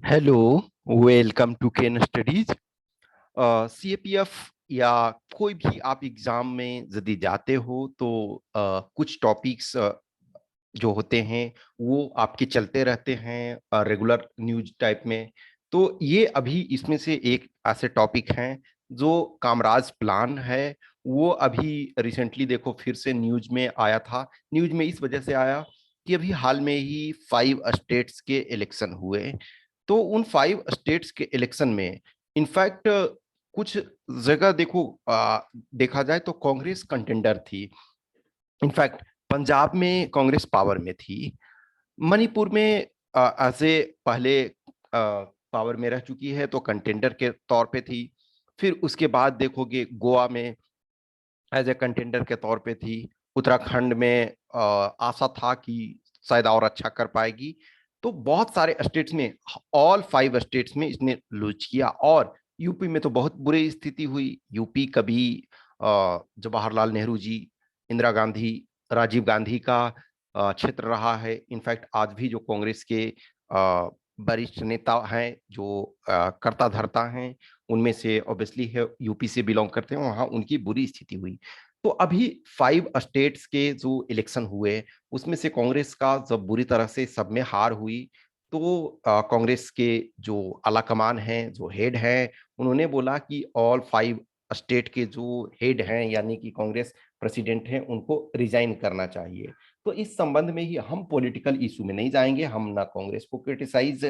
Hello, welcome to Ken Studies. CAPF या कोई भी आप एग्जाम में यदि जाते हो तो कुछ टॉपिक्स जो होते हैं वो आपके चलते रहते हैं रेगुलर न्यूज टाइप में। तो ये अभी इसमें से एक ऐसे टॉपिक हैं जो कामराज प्लान है। वो अभी रिसेंटली देखो फिर से न्यूज में आया था। न्यूज में इस वजह से आया कि अभी हाल में ही 5 स्टेट्स के इलेक्शन हुए। तो उन 5 स्टेट्स के इलेक्शन में इनफैक्ट कुछ जगह देखो देखा जाए तो कांग्रेस कंटेंडर थी। इनफैक्ट पंजाब में कांग्रेस पावर में थी। मणिपुर में ऐसे पहले पावर में रह चुकी है तो कंटेंडर के तौर पे थी। फिर उसके बाद देखोगे गोवा में एज ए कंटेंडर के तौर पे थी। उत्तराखंड में आशा था कि शायद और अच्छा कर पाएगी। तो बहुत सारे स्टेट्स में, ऑल 5 स्टेट्स में इसने लूज किया। और यूपी में तो बहुत बुरी स्थिति हुई। यूपी कभी जवाहरलाल नेहरू जी, इंदिरा गांधी, राजीव गांधी का क्षेत्र रहा है। इनफैक्ट आज भी जो कांग्रेस के वरिष्ठ नेता हैं जो करता धरता हैं उनमें से ऑब्वियसली है यूपी से बिलोंग करते हैं, वहां उनकी बुरी स्थिति हुई। तो अभी 5 स्टेट्स के जो इलेक्शन हुए उसमें से कांग्रेस का जब बुरी तरह से सब में हार हुई तो कांग्रेस के जो आला कमान हैं, जो हेड हैं, उन्होंने बोला कि ऑल 5 स्टेट के जो हेड हैं यानी कि कांग्रेस प्रेसिडेंट हैं उनको रिजाइन करना चाहिए। तो इस संबंध में ही हम पॉलिटिकल इशू में नहीं जाएंगे। हम ना कांग्रेस को क्रिटिसाइज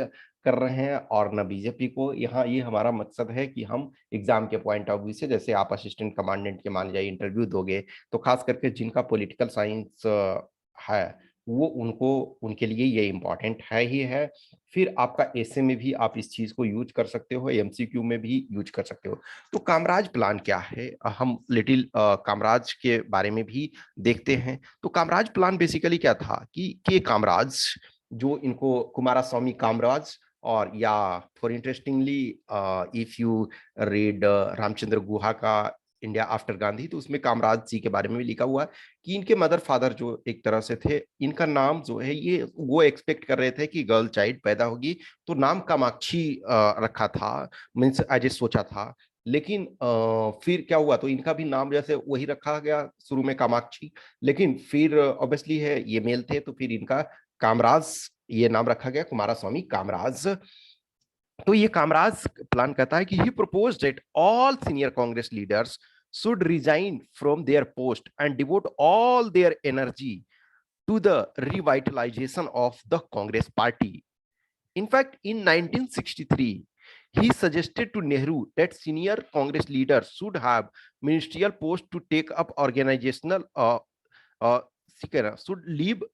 कर रहे हैं और ना बीजेपी को। यहाँ ये हमारा मकसद है कि हम एग्जाम के पॉइंट ऑफ व्यू से, जैसे आप असिस्टेंट कमांडेंट के मान जाइए इंटरव्यू दोगे तो खास करके जिनका पॉलिटिकल साइंस है वो उनको, उनके लिए ये इम्पोर्टेंट है ही है। फिर आपका ऐसे में भी आप इस चीज को यूज कर सकते हो, एमसीक्यू में भी यूज कर सकते हो। तो कामराज प्लान क्या है, हम लिटिल कामराज के बारे में भी देखते हैं। तो कामराज प्लान बेसिकली क्या था कि के कामराज, जो इनको कुमारास्वामी कामराज, और या for interestingly if you read Ramachandra Guha का इंडिया आफ्टर गांधी तो उसमें कामराज जी के बारे में भी लिखा हुआ है कि इनके मदर फादर जो एक तरह से थे, इनका नाम जो है ये वो एक्सपेक्ट कर रहे थे कि गर्ल चाइल्ड पैदा होगी तो नाम कामाक्षी रखा था, मीन्स एज ए सोचा था। लेकिन फिर क्या हुआ, तो इनका भी नाम जैसे वही रखा गया शुरू में कामाक्षी। लेकिन फिर ऑब्वियसली है ये मेल थे तो फिर इनका कामराज ये नाम रखा गया, कुमारास्वामी कामराज। तो ये कामराज प्लान कहता है कि he proposed that all senior Congress leaders should resign from their post and devote all their energy to the revitalization of the Congress party. In fact, in 1963, he suggested to Nehru that senior Congress leaders should have ministerial posts to take up organizational uh, should leave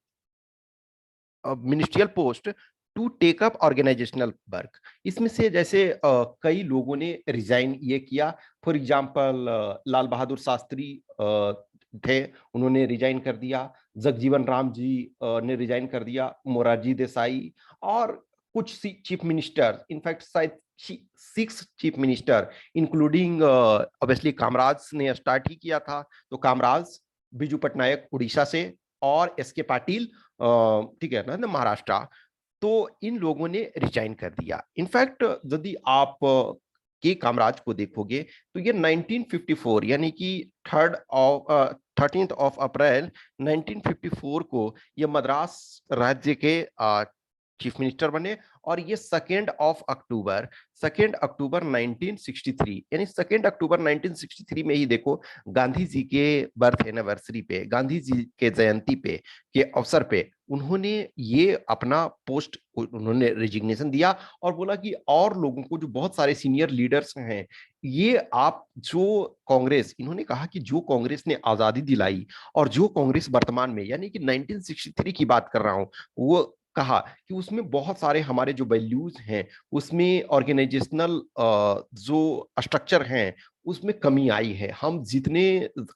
ministerial post to take up organisational work. इसमें से जैसे कई लोगों ने resign ये किया। For example Lal Bahadur Shastri थे, उन्होंने रिजाइन कर दिया। जगजीवन राम जी ने रिजाइन कर दिया। मोरारजी देसाई और कुछ चीफ मिनिस्टर, इनफैक्ट शायद 6 chief minister including obviously Kamaraj ने स्टार्ट ही किया था। तो कामराज, बिजू पटनायक उड़ीसा से, और एस के पाटिल ठीक है ना महाराष्ट्र। तो इन लोगों ने रिजाइन कर दिया। इनफैक्ट यदि आप के कामराज को देखोगे तो ये 1954 यानी कि 13 अप्रैल 1954 को ये मद्रास राज्य के चीफ मिनिस्टर बने। और ये 2 अक्टूबर 1963 यानी 2 अक्टूबर 1963 में ही देखो गांधी जी के बर्थ एनिवर्सरी पे, गांधी जी के जयंती पे के अवसर पे उन्होंने ये अपना पोस्ट, उन्होंने रिजिग्नेशन दिया और बोला कि और लोगों को, जो बहुत सारे सीनियर लीडर्स हैं, ये आप जो कांग्रेस, इन्होंने कहा कि जो कांग्रेस ने आजादी दिलाई और जो कांग्रेस वर्तमान में यानी कि 1963 की बात कर रहा हूं, वो कहा कि उसमें बहुत सारे हमारे जो वैल्यूज हैं, उसमें ऑर्गेनाइजेशनल जो स्ट्रक्चर हैं उसमें कमी आई है। हम जितने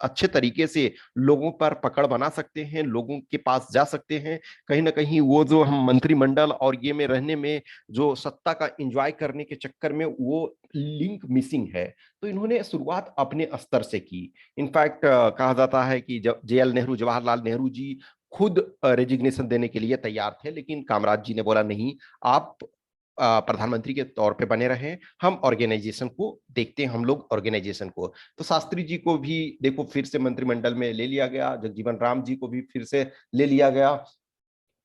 अच्छे तरीके से लोगों पर पकड़ बना सकते हैं, लोगों के पास जा सकते हैं, कहीं ना कहीं वो जो हम मंत्रिमंडल और ये में रहने में जो सत्ता का एंजॉय करने के चक्कर में वो लिंक मिसिंग है। तो इन्होंने शुरुआत अपने स्तर से की। इनफैक्ट कहा जाता है कि जब जेएल नेहरू, जवाहरलाल नेहरू जी खुद रेजिग्नेशन देने के लिए तैयार थे, लेकिन कामराज जी ने बोला नहीं, आप प्रधानमंत्री के तौर पे बने रहे, हम ऑर्गेनाइजेशन को देखते हैं, हम लोग ऑर्गेनाइजेशन को। तो शास्त्री जी को भी देखो फिर से मंत्रिमंडल में ले लिया गया, जगजीवन राम जी को भी फिर से ले लिया गया,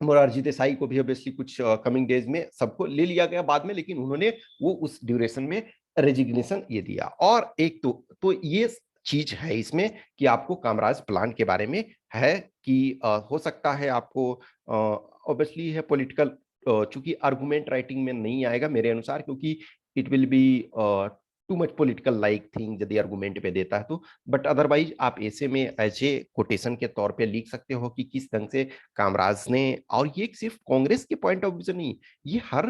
मोरारजी देसाई को भी ऑब्वियसली कुछ कमिंग डेज में सबको ले लिया गया बाद में, लेकिन उन्होंने वो उस ड्यूरेशन में रेजिग्नेशन ये दिया। और एक तो ये चीज है इसमें कि आपको कामराज प्लान के बारे में है कि हो सकता है आपको ऑब्वियसली है पॉलिटिकल, चूंकि आर्गुमेंट राइटिंग में नहीं आएगा मेरे अनुसार, क्योंकि it will be too much political like thing यदि आर्गुमेंट पे देता है तो। बट अदरवाइज आप ऐसे में एज ए कोटेशन के तौर पे लिख सकते हो कि किस ढंग से कामराज ने, और ये सिर्फ कांग्रेस के पॉइंट ऑफ व्यू से नहीं, ये हर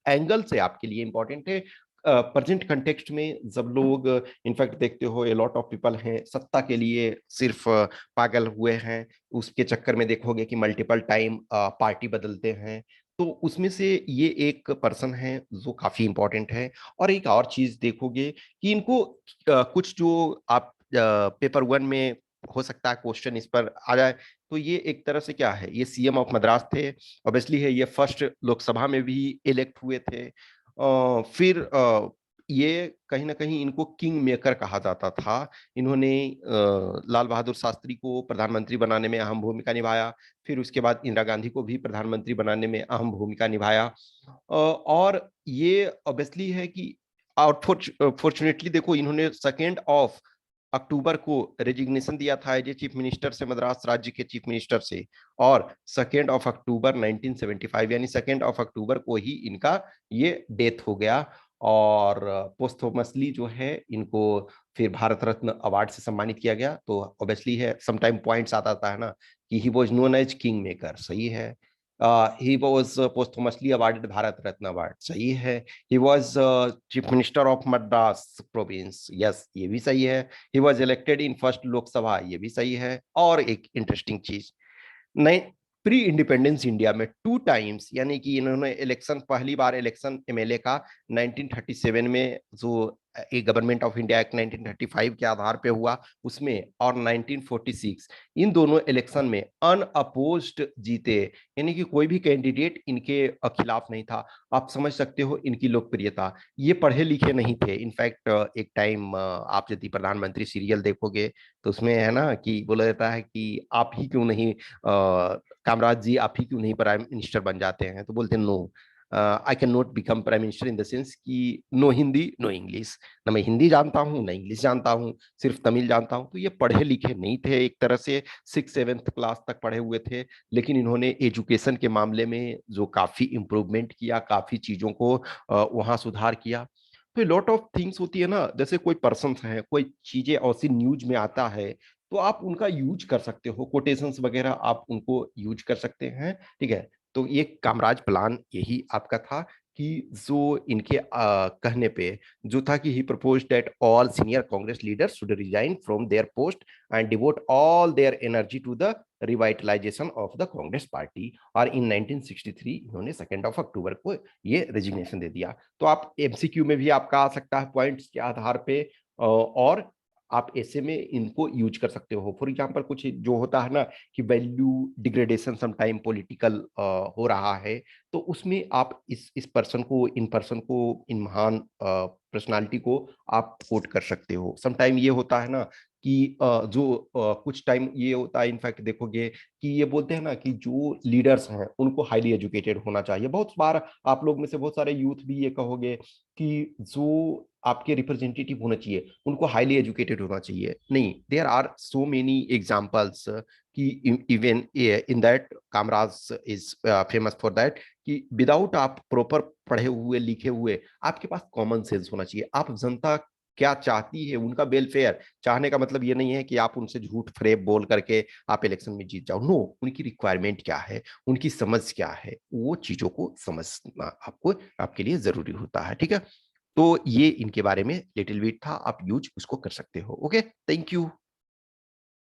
एंगल से आपके लिए इंपॉर्टेंट है। प्रेजेंट कंटेक्स्ट में जब लोग इनफैक्ट देखते हो ए लॉट ऑफ पीपल हैं सत्ता के लिए सिर्फ पागल हुए हैं, उसके चक्कर में देखोगे कि मल्टीपल टाइम पार्टी बदलते हैं, तो उसमें से ये एक पर्सन है जो काफी इंपॉर्टेंट है। और एक और चीज देखोगे कि इनको कुछ जो आप पेपर वन में हो सकता है क्वेश्चन इस पर आ जाए, तो ये एक तरह से क्या है, ये सीएम ऑफ मद्रास थे, ऑब्वियसली है ये फर्स्ट लोकसभा में भी इलेक्ट हुए थे। फिर ये कहीं ना कहीं इनको किंग मेकर कहा जाता था। इन्होंने लाल बहादुर शास्त्री को प्रधानमंत्री बनाने में अहम भूमिका निभाया, फिर उसके बाद इंदिरा गांधी को भी प्रधानमंत्री बनाने में अहम भूमिका निभाया। और ये ऑब्वियसली है कि और फॉर्चुनेटली देखो इन्होंने 2 अक्टूबर को रेजिग्नेशन दिया था एज ए चीफ मिनिस्टर से, मद्रास राज्य के चीफ मिनिस्टर से, और 2 अक्टूबर 1975 यानी 2 अक्टूबर को ही इनका ये डेथ हो गया। और पोस्टोमसली जो है इनको फिर भारत रत्न अवार्ड से सम्मानित किया गया। तो ऑब्वियसली है समटाइम पॉइंट्स आता है ना कि he was known as king maker, सही है। He was posthumously awarded Bharat Ratna award, सही है। He was chief minister of Madras province, yes ये भी सही है। He was elected in first Lok Sabha, ये भी सही है। और एक इंटरेस्टिंग चीज, नहीं, प्री इंडिपेंडेंस इंडिया में 2 टाइम्स, यानी कि इन्होंने इलेक्शन, पहली बार इलेक्शन एमएलए का 1937 में जो एक गवर्नमेंट ऑफ इंडिया एक्ट 1935 के आधार पे हुआ उसमें, और 1946, इन दोनों इलेक्शन में अनअपोज्ड जीते, यानी कि कोई भी कैंडिडेट इनके खिलाफ नहीं था। आप समझ सकते हो इनकी लोकप्रियता। ये पढ़े लिखे नहीं थे, इनफैक्ट एक टाइम आप यदि प्रधानमंत्री सीरियल देखोगे तो उसमें है ना कि बोला जाता है कि आप ही क्यों नहीं कामराज जी, आप ही क्यों नहीं प्राइम मिनिस्टर बन जाते हैं, तो बोलते हैं no, I can not become prime minister in the sense कि नो हिंदी नो इंग्लिश, ना मैं हिंदी जानता हूँ ना इंग्लिश जानता हूँ, सिर्फ तमिल जानता हूँ। तो ये पढ़े लिखे नहीं थे, एक तरह से 6-7th क्लास तक पढ़े हुए थे, लेकिन इन्होंने एजुकेशन के मामले में जो काफी इंप्रूवमेंट किया, काफी चीजों को वहां सुधार किया। तो लॉट ऑफ थिंग्स होती है ना, जैसे कोई पर्सन है, कोई चीजें ऐसी न्यूज में आता है तो आप उनका यूज कर सकते हो, कोटेशंस वगैरह आप उनको यूज कर सकते हैं, ठीक है। तो ये कामराज प्लान यही आपका था कि जो इनके कहने पे जो था कि he proposed that all senior Congress leaders should resign from their post and devote all their energy to the revitalization of the Congress party. और इन 1963 इन्होंने 2 अक्टूबर को ये रेजिग्नेशन दे दिया। तो आप एमसीक्यू में भी आपका आ सकता है पॉइंट्स के आधार पे, और आप ऐसे में इनको यूज कर सकते हो। फॉर एग्जांपल कुछ जो होता है ना कि वैल्यू डिग्रेडेशन समटाइम पॉलिटिकल हो रहा है, तो उसमें आप इस पर्सन को, इन पर्सन को, इन महान पर्सनालिटी को आप कोट कर सकते हो। समटाइम ये होता है ना कि कुछ टाइम ये होता है, इनफैक्ट देखोगे कि ये बोलते हैं ना कि जो लीडर्स हैं उनको हाईली एजुकेटेड होना चाहिए। बहुत बार आप लोग में से बहुत सारे यूथ भी ये कहोगे कि जो आपके रिप्रेजेंटेटिव होना चाहिए उनको हाईली एजुकेटेड होना चाहिए, नहीं, there are so many examples कि even in that Kamaraj is famous for that कि विदाउट आप प्रॉपर पढ़े हुए लिखे हुए, आपके पास कॉमन सेंस होना चाहिए। आप जनता क्या चाहती है, उनका वेलफेयर चाहने का मतलब ये नहीं है कि आप उनसे झूठ फरेब बोल करके आप इलेक्शन में जीत जाओ, नो, उनकी रिक्वायरमेंट क्या है, उनकी समझ क्या है, वो चीजों को समझना आपको, आपके लिए जरूरी होता है, ठीक है। तो ये इनके बारे में लिटिल बिट था, आप यूज उसको कर सकते हो। Okay, thank you.